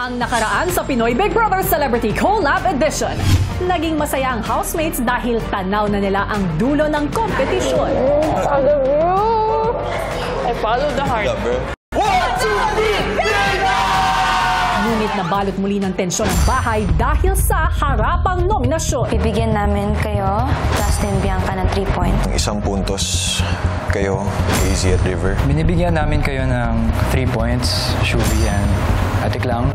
Ang nakaraan sa Pinoy Big Brother Celebrity Collab Edition. Naging masaya ang housemates dahil tanaw na nila ang dulo ng kompetisyon. I follow the heart. Ngunit nabalot muli ng tensyon ang bahay dahil sa harapang nominasyon. Bibigyan namin kayo, Justin Bianca, ng 3 points. Isang puntos kayo, AZ at River. Binibigyan namin kayo ng 3 points, Shuvi and Atik lang.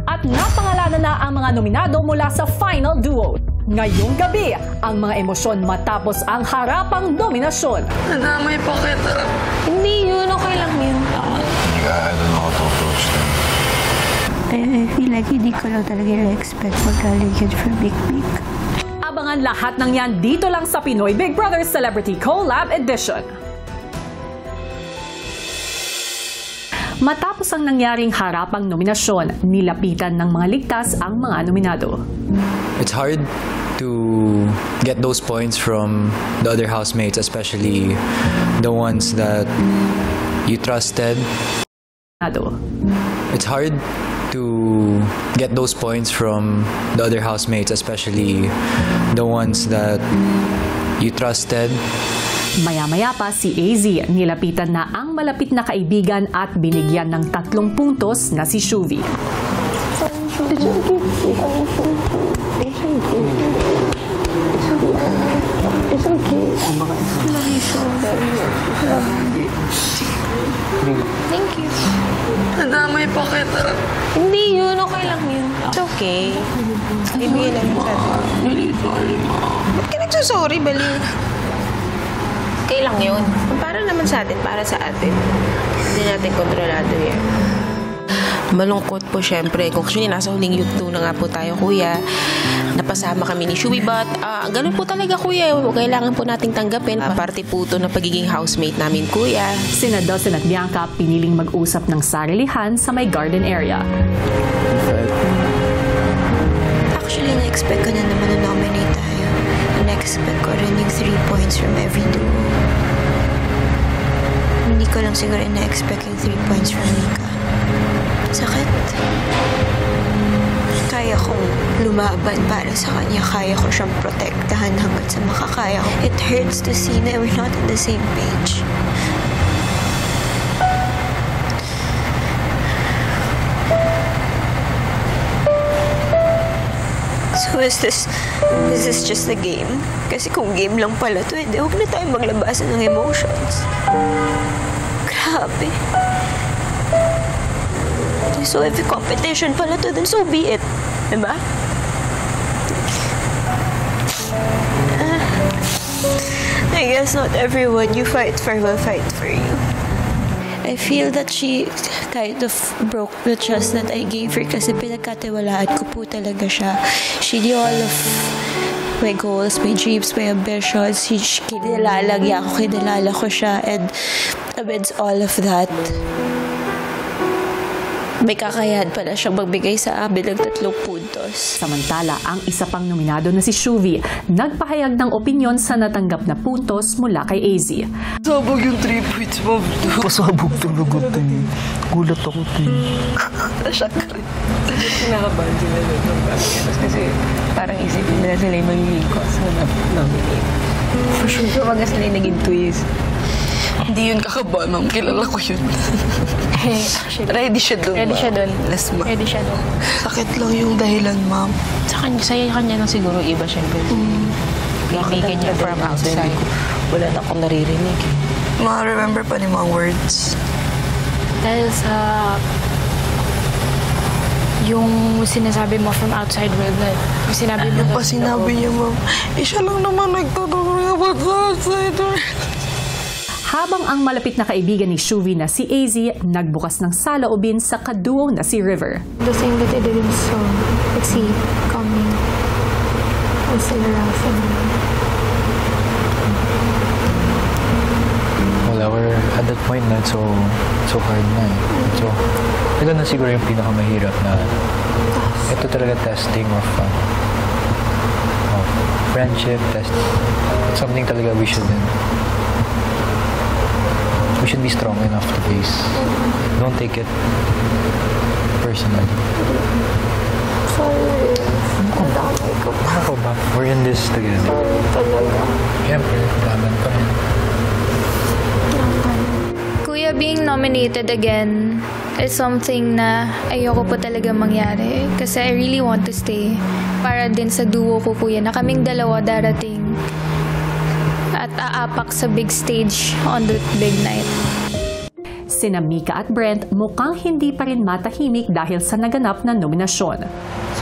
At napangalanan na ang mga nominado mula sa final duo. Ngayong gabi, ang mga emosyon matapos ang harapang dominasyon. Nadamay pa kita. Hindi yun, okay lang yun. I don't know how to approach them. I feel like hindi ko lang talaga na-expect magaling for Big Big. Abangan lahat ng yan dito lang sa Pinoy Big Brother Celebrity Collab Edition. Matapos ang nangyaring harapang nominasyon, nilapitan ng mga ligtas ang mga nominado. It's hard to get those points from the other housemates, especially the ones that you trusted. It's hard to get those points from the other housemates, especially the ones that you trusted. Maya-maya pa si AZ nilapitan na ang malapit na kaibigan at binigyan ng 3 puntos na si Shuvi. It's okay. Thank you. Nadamay pa kita. Hindi yun, okay lang yun. It's okay. Bibigyan namin sa atin. Ba't ka nagsusorry, baliw? Okay lang yun. Para naman sa atin, para sa atin. Hindi natin kontrolado yan. Malungkot po syempre. Kung actually nasa huling yugto na nga po tayo, kuya. Napasama kami ni Shuvi, but ganun po talaga, kuya. Kailangan po nating tanggapin. Parte po ito ng pagiging housemate namin, kuya. Sina Dawson at Bianca piniling mag-usap ng sarilihan sa may garden area. Actually, na-expect ko na naman na nominate tayo. Na-expect ko rin yung 3 points from every duo. Hindi ko lang siguro na-expect yung 3 points from Mika. Sakit. Kaya kong lumaban para sa kanya. Kaya ko siyang protektahan hanggat sa makakaya ko. It hurts to see that we're not on the same page. So is this just a game? Kasi kung game lang pala to, edi huwag na tayo maglabasan ng emotions. Grabe. So if competition pala to, then so be it. Diba? I guess not everyone you fight for will fight for you. I feel that she kind of broke the trust that I gave her kasi pinagkatiwalaan ko po talaga siya. She knew all of my goals, my dreams, my ambitions. Kinilala ko siya, and amidst all of that, may kakayahan pala siyang magbigay sa amin ng 3 puntos. Samantala, ang isa pang nominado na si Shuvi, nagpahayag ng opinyon sa natanggap na puntos mula kay AZ. Sabog yung 3 points, ma'am. Pasabog talaga ito eh. Gulat ako ito eh. Nasyak ka rin. Kinakabahan sila ng pagkakas kasi parang isipin nila sila yung magiging cause na nominate. For sure, kapag sila yung naging twist. Hindi yun kakabahan, ma'am. Kilala ko yun. Ready siya doon. Ready siya doon. Last month. Ready siya doon. Sakit lang yung dahilan, ma'am. Sa kanya lang siguro iba, syempre. Kaibigan niya from outside. Wala na akong naririnig. Ma-remember pa ni mga words. Dahil sa yung sinasabi mo from outside world na sinabi mo. Ano pa sinabi niya, ma'am? Siya lang naman nagtatanong about the outside world. Habang ang malapit na kaibigan ni Shuvi na si AZ nagbukas ng saloobin sa kaduo na si River. The thing that I didn't see coming was still around for me. Well, we're at that point na so hard na eh. So, ito na siguro yung pinakamahirap na ito talaga testing of friendship, test. It's something talaga we should be strong enough to face. Don't take it personally. this together. Talaga. Siyempre, laban pa rin. Kuya, being nominated again is something na ayoko po talaga mangyari. Kasi I really want to stay. Para din sa duo ko, kuya, na kaming dalawa darating at aapak sa big stage on the big night. Sina Mika at Brent mukhang hindi pa rin matahimik dahil sa naganap na nominasyon.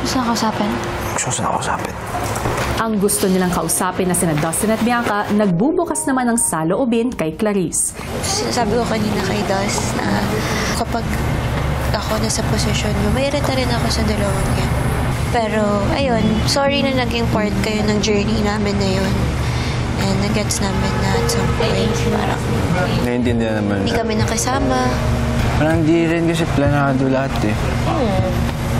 Susan kausapin? Gusto na kausapin. Ang gusto nilang kausapin na sina Dustin at Bianca, nagbubukas naman ng saloobin kay Clarice. Sabi ko kanina kay Dust na kapag ako nasa posisyon niyo, mairita rin ako sa dalawang yan. Pero, ayun, sorry na naging part kayo ng journey namin na yun. And nag-gets namin na at some point, parang Naiintindihan naman. hindi kami nakasama. Parang di rin kasi planado lahat eh.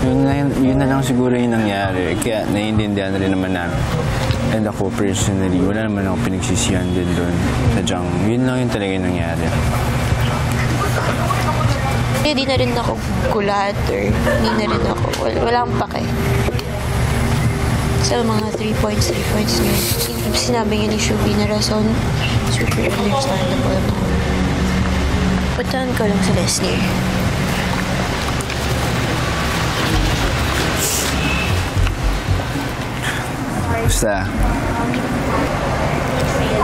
Yun na lang siguro yung nangyari. Kaya naiintindihan na rin naman namin. And ako personally, wala naman ako pinagsisihan din doon. Sadyang, yun lang yung talaga yung nangyari. Hindi na rin ako gulat or hindi na rin ako, wala akong pake. Sa mga 3 points niya. Sinabi niya ni Shubi na rason, super understandable. Puntahan ko lang sa Leslie. Basta,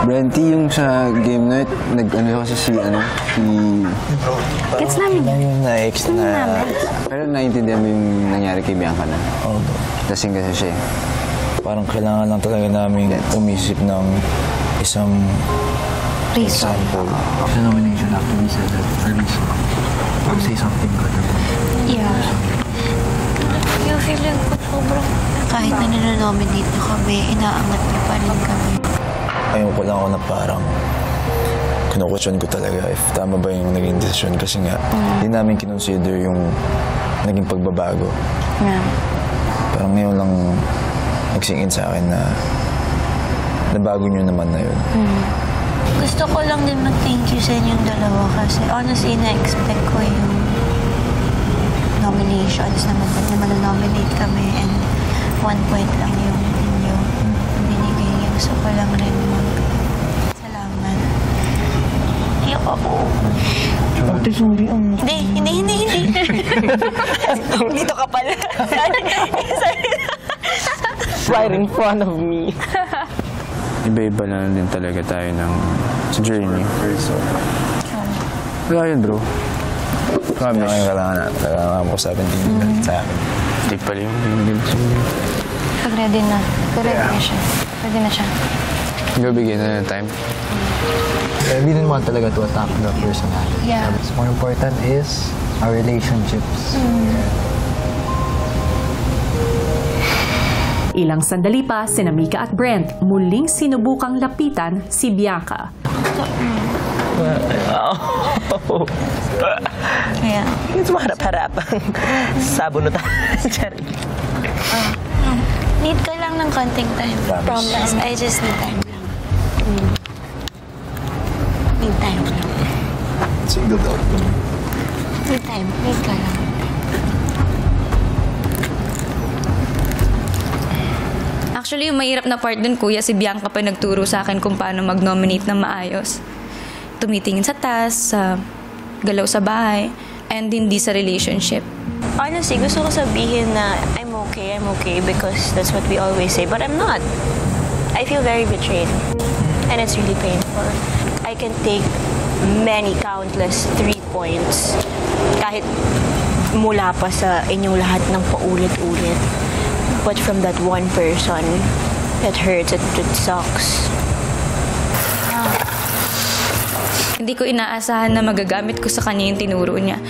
Brenty, yung sa game night, nag-ano kasi si Gets namin. yung na-ex na... Pero naiintindihan mo yung nangyari kay Bianca na? Oo. Lasing kasi siya eh. Parang kailangan lang talaga namin umisip ng isang example. Sa nomination after we said that, at least, say something good. Yeah. Yung feeling ko sobrang kahit na nanonominate na kami, inaangat niyo pa rin kami. Ayun ko lang ako na parang kinukwestiyon ko talaga if tama ba yung naging desisyon kasi nga hindi namin kinonsider yung naging pagbabago. Yeah. Parang ngayon lang nagsingin sa akin na nabago nyo naman na yun. Gusto ko lang din mag-thank you sa inyong dalawa kasi honestly, na-expect ko yung nominations na mananominate kami and 1 point lang yung inyo binigay. Gusto ko lang rin mag-salamat. Ayoko po. Ate, sorry. Hindi. Dito ka pala. Sorry. Right in front of me. Iba-iba na din talaga tayo ng journey. Wala yun, bro. Promise. Kailangan ko sa akin din sa akin. Hindi pala yung hindi. Pag ready na. Ready na siya. Ready na siya. Bigyan na ng time. We didn't want talaga to attack the personality. Yeah. What's more important is our relationships. Ilang sandali pa, sina Mika at Brent muling sinubukang lapitan si Bianca. Yeah. It's maharap-harap. Sabunutan. Need ka lang ng konting time. Promise. I just need time lang. Need time lang. Singled out mo. Need time. Need ka lang. Actually, yung mahirap na part dun, kuya, si Bianca pa nagturo sa akin kung paano mag-nominate ng maayos. Tumitingin sa task, sa galaw sa bahay, and hindi sa relationship. Honestly, gusto ko sabihin na I'm okay because that's what we always say, but I'm not. I feel very betrayed. And it's really painful. I can take many countless 3 points kahit mula pa sa inyong lahat ng paulit-ulit. But from that one person, it hurts, it sucks. Hindi ko inaasahan na magagamit ko sa kanya yung tinuro niya.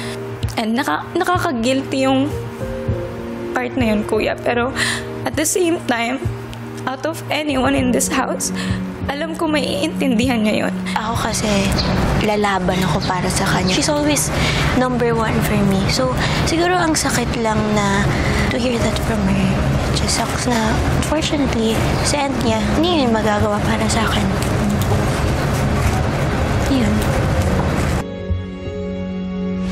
And nakaka-guilty yung part na yun, kuya. Pero at the same time, out of anyone in this house, alam ko maiintindihan niya yun. Ako kasi, lalaban ako para sa kanya. She's always number 1 for me. So, siguro ang sakit lang na to hear that from her. It just sucks na, unfortunately, sa end niya, hindi yun magagawa para sa akin.